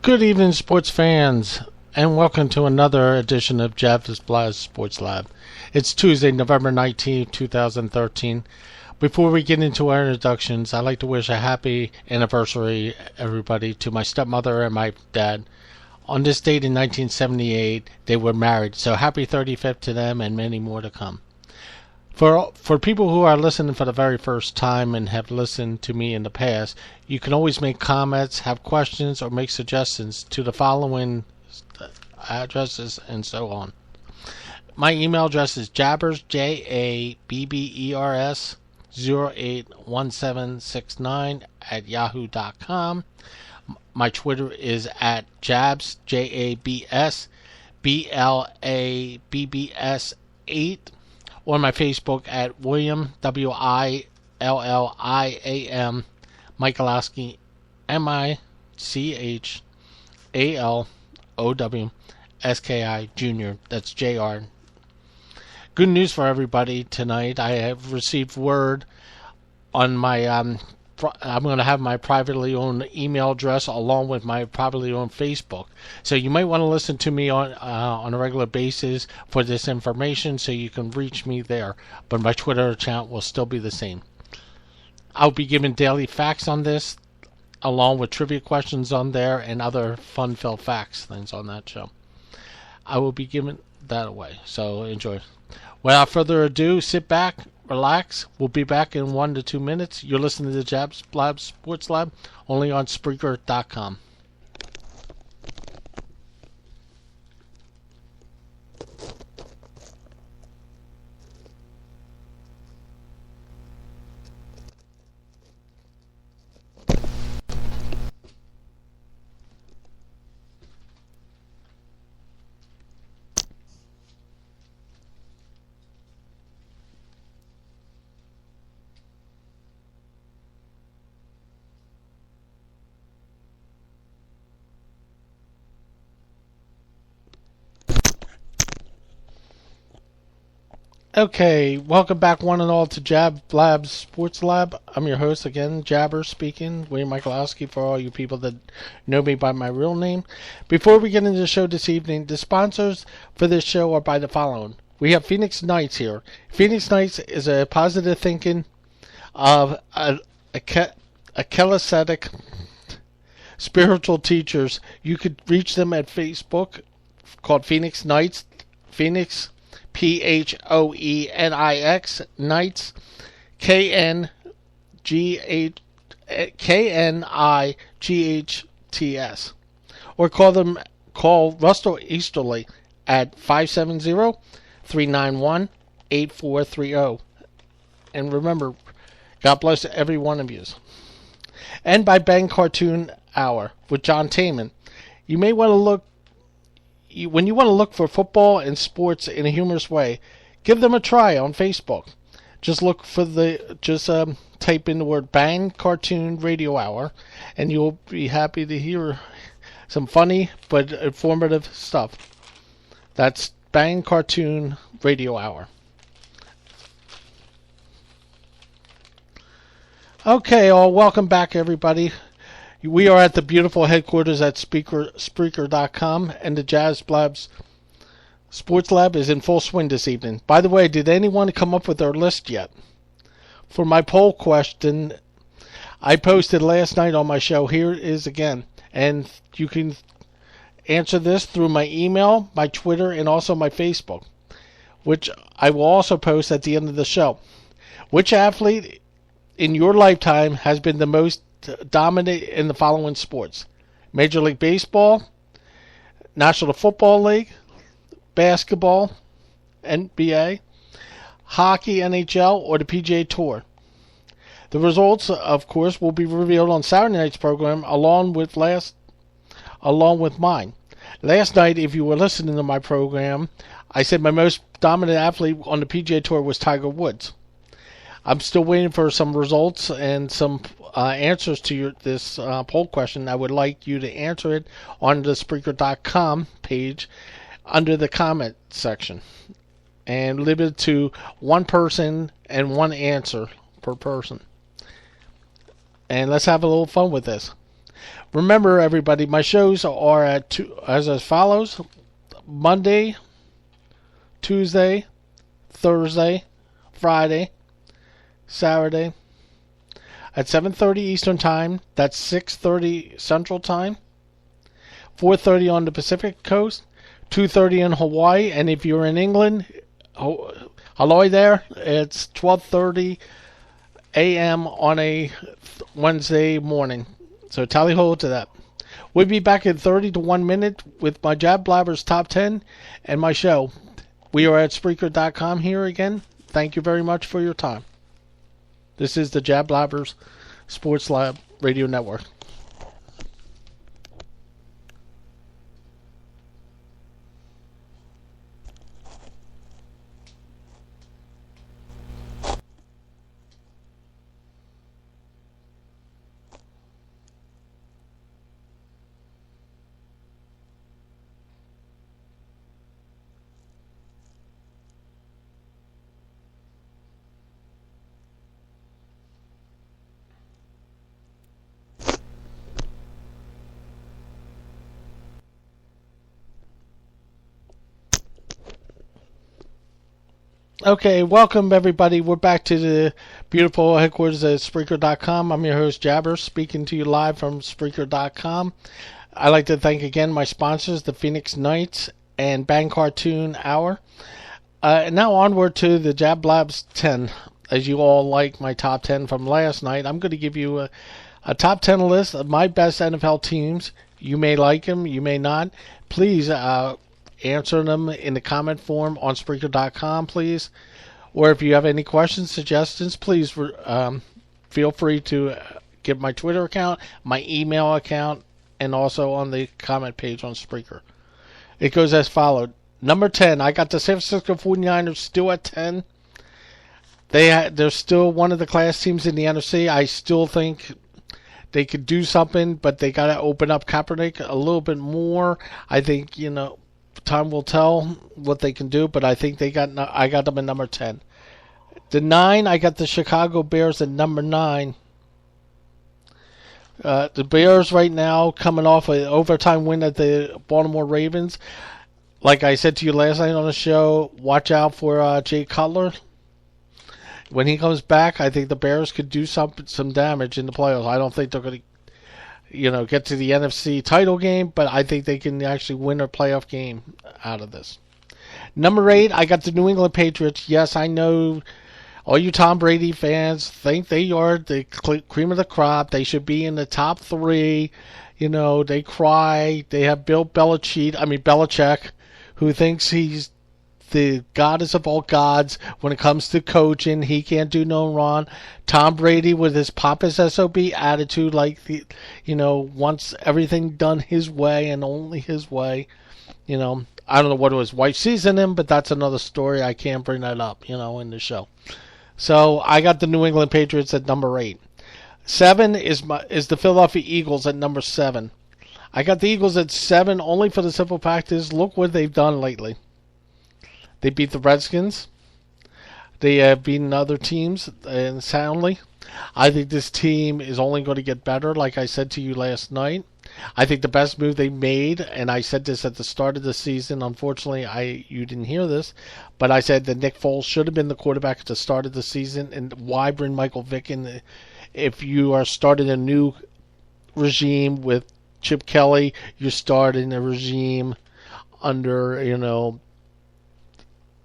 Good evening, sports fans, and welcome to another edition of Blabbs Sports Lab. It's Tuesday, November 19th, 2013. Before we get into our introductions, I'd like to wish a happy anniversary, everybody, to my stepmother and my dad. On this date in 1978, they were married, so happy 35th to them and many more to come. For people who are listening for the very first time and have listened to me in the past, you can always make comments, have questions, or make suggestions to the following addresses and so on. My email address is jabbers, Jabbers, 081769 @yahoo.com. My Twitter is at Jabs, Jabs, BLABBS 8. Or my Facebook at William, William, Michalowski, Michalowski, Jr. That's Jr. Good news for everybody tonight. I have received word on my I'm going to have my privately owned email address along with my privately owned Facebook. So you might want to listen to me on a regular basis for this information so you can reach me there. But my Twitter account will still be the same. I'll be giving daily facts on this along with trivia questions on there and other fun-filled facts things on that show. I will be giving that away. So enjoy. Without further ado, sit back, relax. We'll be back in 1 to 2 minutes. You're listening to the Blabbs Sports Lab, only on Spreaker.com. Okay, welcome back one and all to Blabbs Sports Lab. I'm your host again, Jabber speaking, William Michalowski for all you people that know me by my real name. Before we get into the show this evening, the sponsors for this show are by the following. We have Phoenix Knights here. Phoenix Knights is a positive thinking of a calisthenic spiritual teachers. You could reach them at Facebook called Phoenix Knights. Phoenix Phoenix Knights, Knights, or call Russell Easterly at 570-391-8430. And remember, God bless every one of you. And by Bang Cartoon Hour with John Taman. You may want to look. When you want to look for football and sports in a humorous way, give them a try on Facebook. Just type in the word Bang Cartoon Radio Hour, and you'll be happy to hear some funny but informative stuff. That's Bang Cartoon Radio Hour. Okay, welcome back, everybody. We are at the beautiful headquarters at Spreaker.com, and the Blabbs Sports Lab is in full swing this evening. By the way, did anyone come up with their list yet? For my poll question, I posted last night on my show. Here it is again. And you can answer this through my email, my Twitter, and also my Facebook, which I will also post at the end of the show. Which athlete in your lifetime has been the most dominate in the following sports: Major League Baseball, National Football League, basketball, NBA, hockey, NHL, or the PGA Tour? The results, of course, will be revealed on Saturday night's program along with mine. Last night, if you were listening to my program, I said my most dominant athlete on the PGA Tour was Tiger Woods. I'm still waiting for some results and some answers to this poll question. I would like you to answer it on the Spreaker.com page under the comment section. And limit it to one person and one answer per person. And let's have a little fun with this. Remember, everybody, my shows are as follows: Monday, Tuesday, Thursday, Friday, Saturday at 7:30 Eastern Time. That's 6:30 Central Time. 4:30 on the Pacific Coast. 2:30 in Hawaii. And if you're in England, hello there. It's 12:30 a.m. on a Wednesday morning. So tally ho to that. We'll be back in 30 to 1 minute with my Jab Blabbers Top 10 and my show. We are at Spreaker.com here again. Thank you very much for your time. This is the Jab Blabbers Sports Lab Radio Network. Okay, welcome everybody. We're back to the beautiful headquarters at Spreaker.com. I'm your host Jabber, speaking to you live from Spreaker.com. I'd like to thank again my sponsors, the Phoenix Knights and Bang Cartoon Hour. Now onward to the Jab Blabbs 10. As you all like my top 10 from last night, I'm going to give you a top 10 list of my best NFL teams. You may like them, you may not. Please answer them in the comment form on Spreaker.com, please. Or if you have any questions, suggestions, please feel free to give my Twitter account, my email account, and also on the comment page on Spreaker. It goes as followed. Number 10, I got the San Francisco 49ers still at 10. They're still one of the class teams in the NFC. I still think they could do something, but they got to open up Kaepernick a little bit more. I think, time will tell what they can do, but I think I got them at number 10. The 9, I got the Chicago Bears at number 9. The Bears right now coming off an overtime win at the Baltimore Ravens. Like I said to you last night on the show, watch out for Jay Cutler. When he comes back, I think the Bears could do some damage in the playoffs. I don't think they're going to get to the NFC title game, but I think they can actually win a playoff game out of this. Number 8, I got the New England Patriots. Yes, I know all you Tom Brady fans think they are the cream of the crop. They should be in the top 3. They cry. They have Bill Belichick, who thinks he's the goddess of all gods when it comes to coaching. He can't do no wrong. Tom Brady with his pompous SOB attitude, wants everything done his way and only his way. I don't know what his wife sees in him, but that's another story. I can't bring that up, in the show. So I got the New England Patriots at number 8. 7 is the Philadelphia Eagles at number 7. I got the Eagles at 7 only for the simple fact is, look what they've done lately. They beat the Redskins. They have beaten other teams and soundly. I think this team is only going to get better, like I said to you last night. I think the best move they made, and I said this at the start of the season. Unfortunately, you didn't hear this, but I said that Nick Foles should have been the quarterback at the start of the season. And why bring Michael Vick in if you are starting a new regime with Chip Kelly? You're starting a regime under,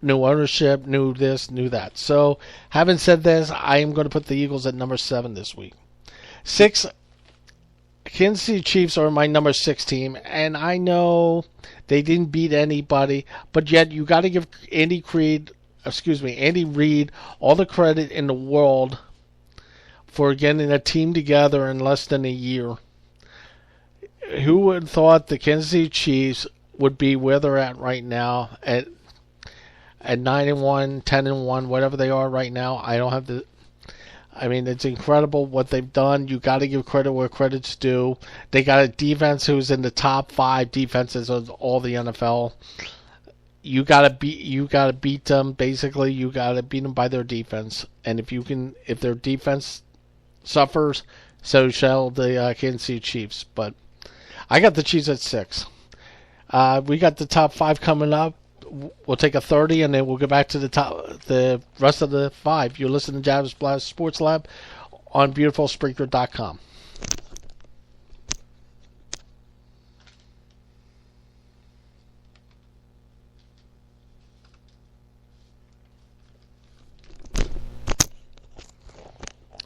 new ownership, new this, new that. So, having said this, I am going to put the Eagles at number 7 this week. 6, Kansas City Chiefs are my number 6 team, and I know they didn't beat anybody, but yet you got to give Andy Reid all the credit in the world for getting a team together in less than a year. Who would have thought the Kansas City Chiefs would be where they're at right now at 9-1, 10-1, whatever they are right now? It's incredible what they've done. You got to give credit where credit's due. They got a defense who's in the top 5 defenses of all the NFL. You got to beat them. Basically, you got to beat them by their defense. And if their defense suffers, So shall the Kansas City Chiefs. But I got the Chiefs at 6. We got the top 5 coming up. We'll take a 30, and then we'll go back to the rest of the 5. You're listening to Blabbs Sports Lab on beautifulspreaker.com.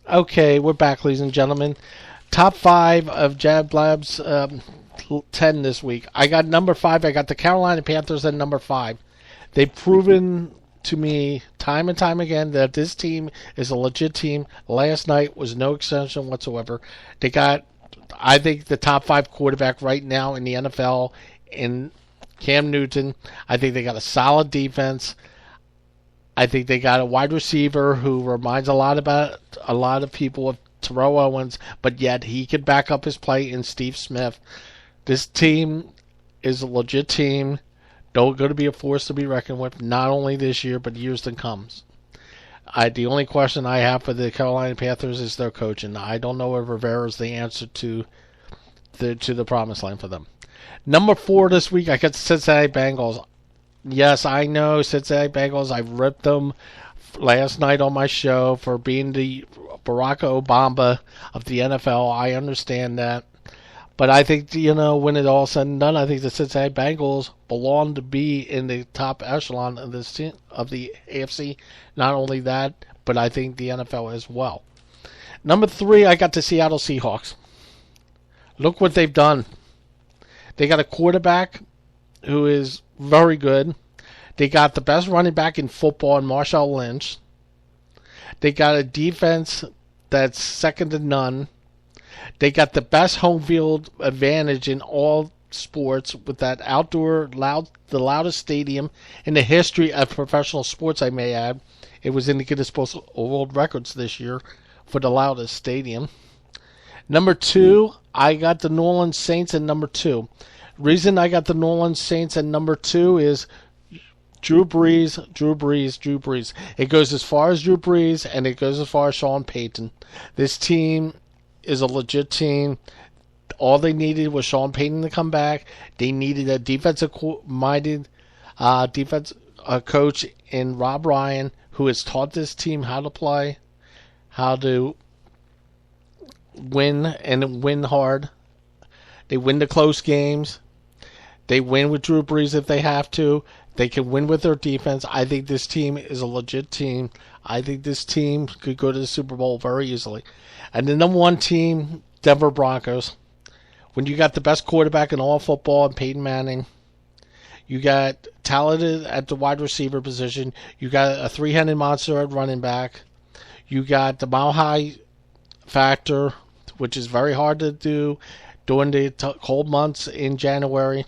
Okay, we're back, ladies and gentlemen. Top 5 of Blabbs 10 this week. I got number 5. I got the Carolina Panthers at number 5. They've proven to me time and time again that this team is a legit team. Last night was no exception whatsoever. They got, I think, the top 5 quarterback right now in the NFL in Cam Newton. I think they got a solid defense. I think they got a wide receiver who reminds a lot of people of Terrell Owens, but yet he can back up his play in Steve Smith. This team is a legit team. They're going to be a force to be reckoned with, not only this year, but years to come. The only question I have for the Carolina Panthers is their coaching. I don't know if Rivera is the answer to the promised land for them. Number 4 this week, I got the Cincinnati Bengals. Yes, I know Cincinnati Bengals. I ripped them last night on my show for being the Barack Obama of the NFL. I understand that. But I think, when it all said and done, I think the Cincinnati Bengals belong to be in the top echelon of the AFC. Not only that, but I think the NFL as well. Number 3, I got the Seattle Seahawks. Look what they've done. They got a quarterback who is very good. They got the best running back in football in Marshawn Lynch. They got a defense that's second to none. They got the best home field advantage in all sports with that the loudest stadium in the history of professional sports, I may add. It was in the Guinness Book of World Records this year for the loudest stadium. Number 2, I got the New Orleans Saints at number 2. Reason I got the New Orleans Saints at number 2 is Drew Brees. It goes as far as Drew Brees, and it goes as far as Sean Payton. This team is a legit team. All they needed was Sean Payton to come back. They needed a defensive-minded coach in Rob Ryan, who has taught this team how to play, how to win and win hard. They win the close games. They win with Drew Brees if they have to. They can win with their defense. I think this team is a legit team. I think this team could go to the Super Bowl very easily. And the number 1 team, Denver Broncos. When you got the best quarterback in all football in Peyton Manning, you got talented at the wide receiver position, you got a 3-headed monster at running back, you got the mile high factor, which is very hard to do during the cold months in January.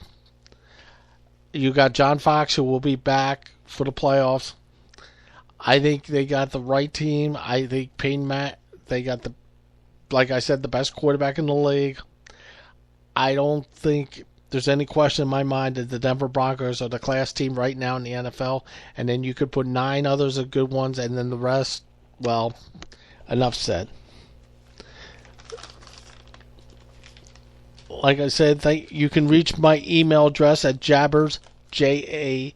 You got John Fox, who will be back for the playoffs. I think they got the right team. I think they got like I said, the best quarterback in the league. I don't think there's any question in my mind that the Denver Broncos are the class team right now in the NFL. And then you could put 9 others of good ones, and then the rest, well, enough said. Like I said, you can reach my email address at jabbers, Jabbers,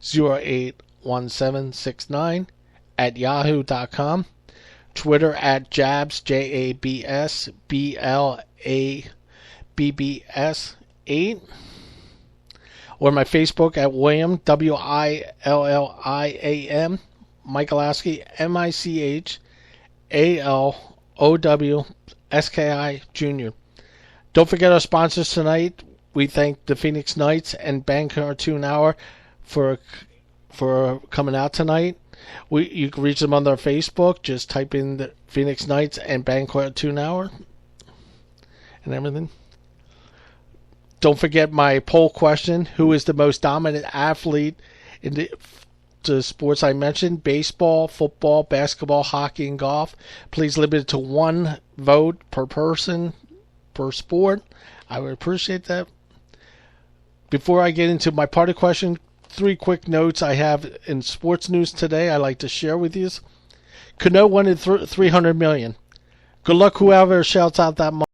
081769 at yahoo.com. Twitter at Jabs, Jabs, Blabbs 8. Or my Facebook at William, William, Michalowski, Michalowski Jr. Don't forget our sponsors tonight. We thank the Phoenix Knights and Bang Cartoon Hour for coming out tonight. You can reach them on their Facebook. Just type in the Phoenix Knights and Bang Cartoon Hour and everything. Don't forget my poll question. Who is the most dominant athlete in the sports I mentioned? Baseball, football, basketball, hockey, and golf. Please limit it to 1 vote per person per sport. I would appreciate that. Before I get into my party question, 3 quick notes I have in sports news today I'd like to share with you. Cano wanted 300 million. Good luck whoever shouts out that money.